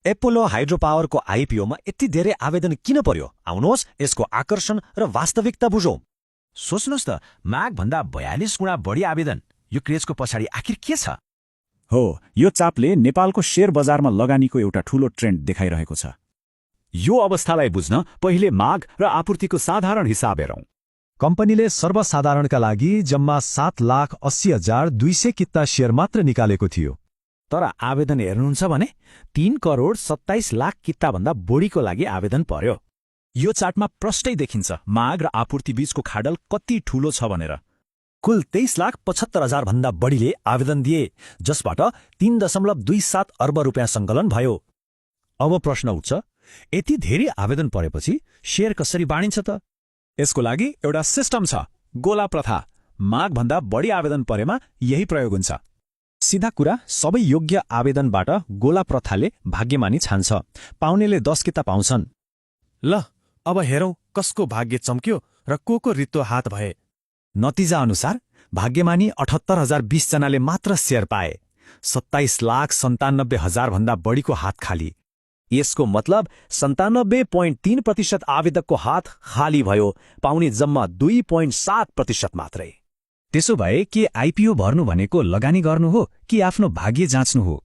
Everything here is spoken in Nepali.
एपोलो हाइड्रोपावरको आइपिओमा यति धेरै आवेदन किन पर्यो? आउनुहोस् यसको आकर्षण र वास्तविकता बुझौं। सोच्नुहोस् त, मागभन्दा 42 गुणा बढी आवेदन। यो क्रेजको पछाडि आखिर के छ? हो, यो चापले नेपालको शेयर बजारमा लगानीको एउटा ठूलो ट्रेन्ड देखाइरहेको छ। यो अवस्थालाई बुझ्न पहिले माग र आपूर्तिको साधारण हिसाब हेरौं। कम्पनीले सर्वसाधारणका लागि जम्मा 7,80,200 किता शेयर मात्र निकालेको थियो। तर आवेदन हेर्नुहुन्छ भने 3,27,00,000 किताभन्दा बढीको लागि आवेदन पर्यो। यो चार्टमा प्रष्टै देखिन्छ माग र आपूर्ति बीचको खाडल कति ठूलो छ भनेर। कुल 23,75,000 भन्दा बढीले आवेदन दिए, जसबाट 3.27 अर्ब रुपियाँ सङ्कलन भयो। अब प्रश्न उठ्छ, यति धेरै आवेदन परेपछि शेयर कसरी बाँडिन्छ त? यसको लागि एउटा सिस्टम छ, गोला प्रथा। मागभन्दा बढी आवेदन परेमा यही प्रयोग हुन्छ। सीधा कुरा, सबै योग्य आवेदनबाट गोला प्रथाले भाग्यमानी छान्छ। पाउनेले 10 किता पाउँछन्। ल, अब हेरौं कसको भाग्य चम्क्यो र को रित्तो हात भए। नतिजा अनुसार भाग्यमानी 78,020 जनाले मात्र शेयर पाए। 27,97,000 भन्दा बढीको हात खाली। यसको मतलब 97.3% आवेदकको हात खाली भयो। पाउने जम्मा 2.7% मात्रै। त्यसो भए के आइपिओ भर्नु भनेको लगानी गर्नु हो कि आफ्नो भाग्य जाँच्नु हो?